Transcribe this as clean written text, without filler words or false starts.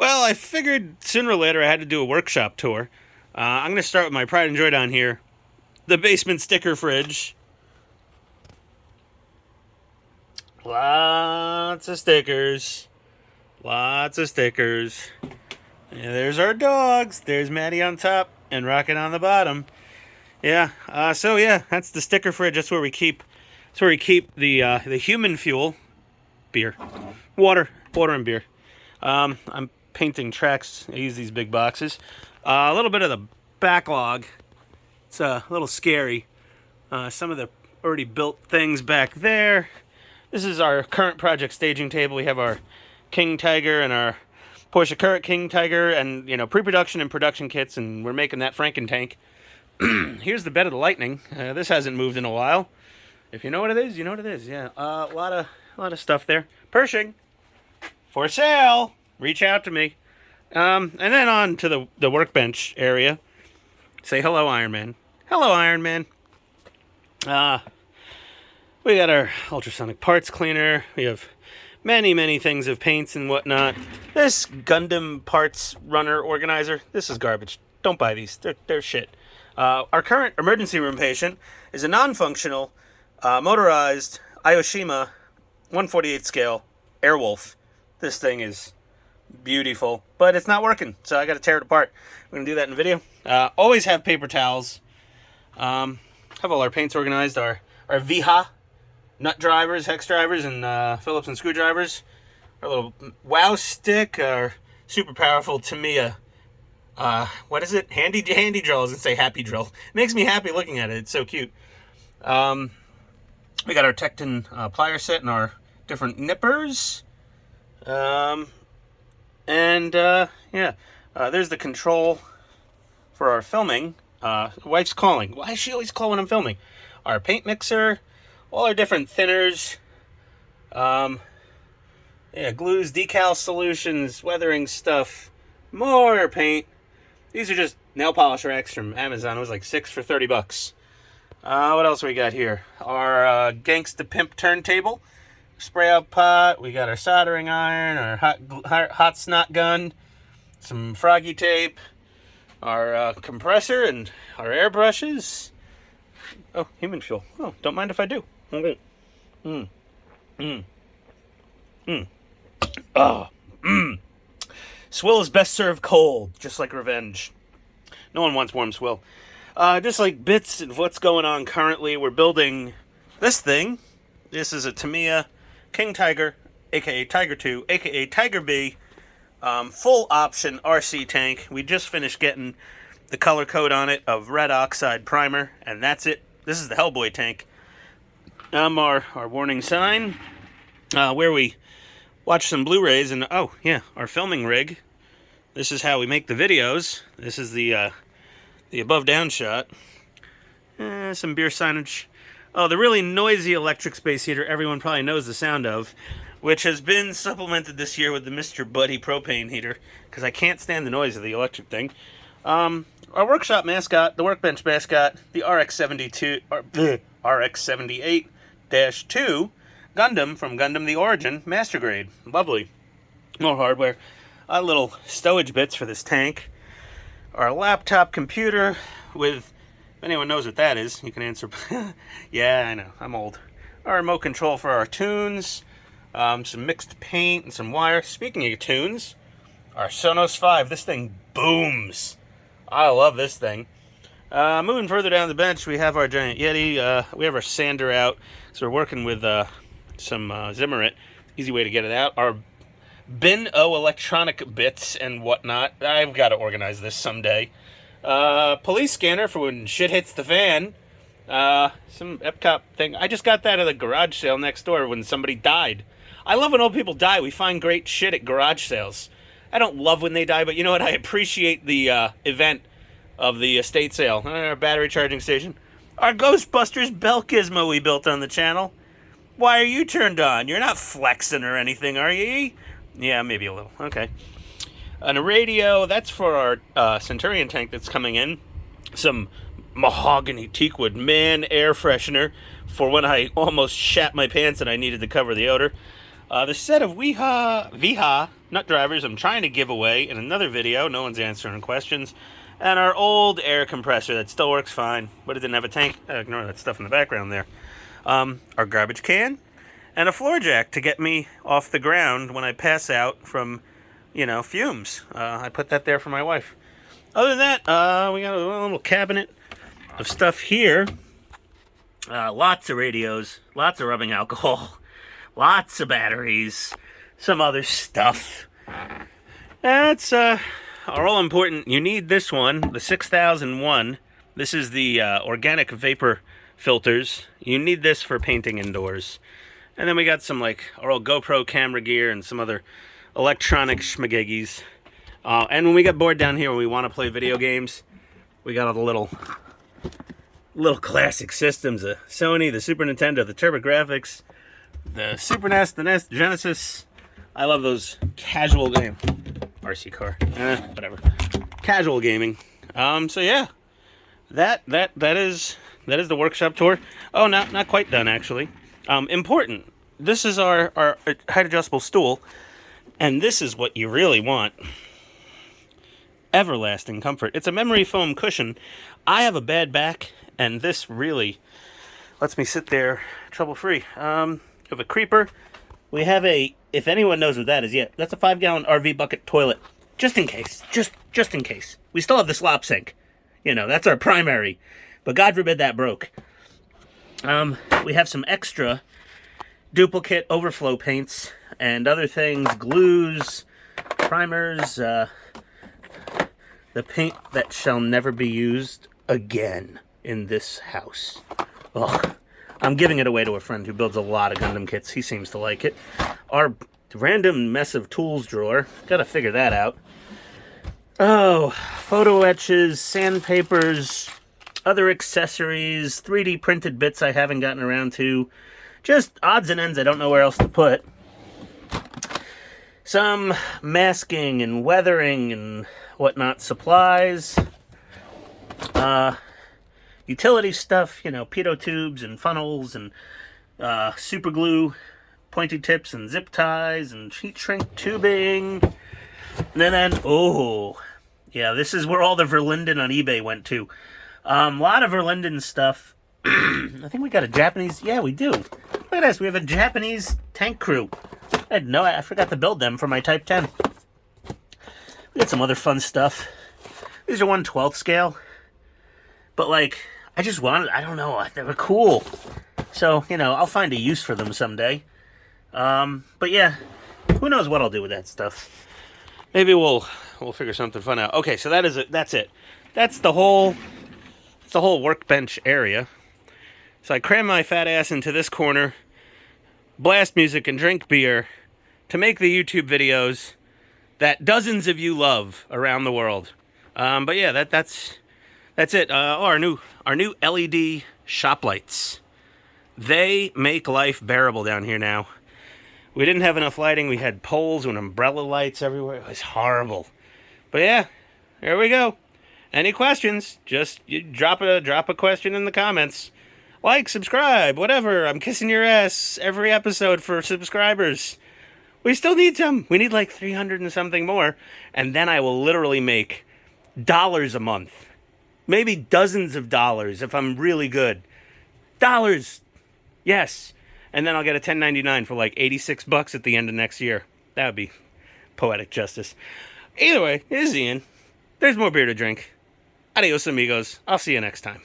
Well, I figured sooner or later I had to do a workshop tour. I'm going to start with my pride and joy down here. The basement sticker fridge. Lots of stickers. Lots of stickers. Yeah, there's our dogs. There's Maddie on top and Rocket on the bottom. Yeah, that's the sticker fridge. That's where we keep the human fuel. Beer. Water and beer. I'm painting tracks. I use these big boxes. A little bit of the backlog. It's a little scary. Some of the already built things back there. This is our current project staging table. We have our King Tiger and our Porsche Current King Tiger and, pre-production and production kits, and we're making that Franken tank. Here's the bed of the Lightning. This hasn't moved in a while. If you know what it is, you know what it is. Yeah, a lot of stuff there. Pershing. For sale. Reach out to me. And then on to the workbench area. Say hello, Iron Man. Hello, Iron Man. We got our ultrasonic parts cleaner. We have many things of paints and whatnot. This Gundam parts runner organizer, this is garbage. Don't buy these. They're shit. Our current emergency room patient is a non-functional, motorized Aoshima 1/48 scale Airwolf. This thing is beautiful, but it's not working, so I got to tear it apart. We're going to do that in a video. Always have paper towels. Have all our paints organized. Our VHA nut drivers, hex drivers, and Phillips and screwdrivers. Our little wow stick, our super powerful Tamiya. What is it? Handy drill. I was going to say happy drill. It makes me happy looking at it. It's so cute. We got our Tecton plier set and our different nippers. There's the control for our filming. Wife's calling. Why is she always calling when I'm filming? Our paint mixer, all our different thinners, glues, decal solutions, weathering stuff, more paint. These are just nail polish racks from Amazon. It was like 6 for $30. What else we got here? Our Gangsta Pimp turntable, spray out pot. We got our soldering iron, our hot snot gun, some froggy tape, our compressor, and our airbrushes. Oh, human fuel. Oh, don't mind if I do. Okay. Swill is best served cold, just like revenge. No one wants warm swill. Just like bits of what's going on currently, we're building this thing. This is a Tamiya King Tiger, aka Tiger 2, aka Tiger B, full option RC tank. We just finished getting the color code on it of red oxide primer, and that's it. This is the Hellboy tank. Our warning sign, where we watch some Blu-rays, and our filming rig. This is how we make the videos. This is the above-down shot. Some beer signage. Oh, the really noisy electric space heater everyone probably knows the sound of, which has been supplemented this year with the Mr. Buddy propane heater, because I can't stand the noise of the electric thing. Our workshop mascot, the Workbench mascot, the RX-78-2 Gundam from Gundam The Origin, Master Grade. Lovely. More hardware. Little stowage bits for this tank. Our laptop computer with, if anyone knows what that is, you can answer. Yeah, I know, I'm old. Our remote control for our tunes. Some mixed paint and some wire. Speaking of tunes, our Sonos 5. This thing booms. I love this thing. Moving further down the bench, we have our giant Yeti. We have our sander out, so we're working with some Zimmerit. Easy way to get it out. Our bin o electronic bits and whatnot. I've got to organize this someday. Police scanner for when shit hits the fan. Some Epcot thing. I just got that at a garage sale next door when somebody died. I love when old people die. We find great shit at garage sales. I don't love when they die, but you know what? I appreciate the event of the estate sale. Our battery charging station. Our Ghostbusters bell gizmo we built on the channel. Why are you turned on? You're not flexing or anything, are you? Yeah, maybe a little. Okay. And a radio. That's for our Centurion tank that's coming in. Some mahogany teakwood man air freshener for when I almost shat my pants and I needed to cover the odor. The set of Viha nut drivers I'm trying to give away in another video. No one's answering questions. And our old air compressor that still works fine, but it didn't have a tank. Ignore that stuff in the background there. Our garbage can, and a floor jack to get me off the ground when I pass out from, fumes. I put that there for my wife. Other than that, we got a little cabinet of stuff here. Lots of radios, lots of rubbing alcohol, lots of batteries, some other stuff. That's all important. You need this one, the 6001. This is the organic vapor filters. You need this for painting indoors. And then we got some our old GoPro camera gear and some other electronic schmagiggies. And when we get bored down here, when we want to play video games, we got all the little classic systems: the Sony, the Super Nintendo, the TurboGrafx, the Super NES, the NES, Genesis. I love those casual game. RC car, whatever. Casual gaming. So yeah, that is the workshop tour. Oh, not quite done actually. Important. This is our height adjustable stool, and this is what you really want. Everlasting comfort. It's a memory foam cushion. I have a bad back, and this really lets me sit there trouble-free. We have a creeper. We have if anyone knows what that is, that's a 5-gallon RV bucket toilet. Just in case. Just in case. We still have the slop sink. That's our primary. But God forbid that broke. We have some extra duplicate overflow paints and other things, glues, primers, the paint that shall never be used again in this house. Ugh. I'm giving it away to a friend who builds a lot of Gundam kits. He seems to like it. Our random mess of tools drawer. Gotta figure that out. Oh, photo etches, sandpapers, other accessories, 3D printed bits I haven't gotten around to. Just odds and ends I don't know where else to put. Some masking and weathering and whatnot supplies. Utility stuff, pitot tubes and funnels and super glue, pointy tips and zip ties and heat shrink tubing. And then, this is where all the Verlinden on eBay went to. A lot of Verlinden stuff. I think we got a Japanese, we do. Look at this, we have a Japanese tank crew. I forgot to build them for my Type 10. We got some other fun stuff. These are 1/12 scale. But I just wanted, I don't know, they were cool. So, I'll find a use for them someday. But yeah, who knows what I'll do with that stuff. Maybe we'll figure something fun out. Okay, so that's it. That's the whole workbench area. So I cram my fat ass into this corner, blast music and drink beer to make the YouTube videos that dozens of you love around the world. But yeah, that's it. Our new LED shop lights. They make life bearable down here now. We didn't have enough lighting. We had poles and umbrella lights everywhere. It was horrible. But yeah, here we go. Any questions? Just drop a question in the comments. Subscribe, whatever. I'm kissing your ass every episode for subscribers. We still need some. We need 300 and something more. And then I will literally make dollars a month. Maybe dozens of dollars if I'm really good. Dollars. Yes. And then I'll get a 1099 for $86 at the end of next year. That would be poetic justice. Either way, here's Ian. There's more beer to drink. Adios, amigos. I'll see you next time.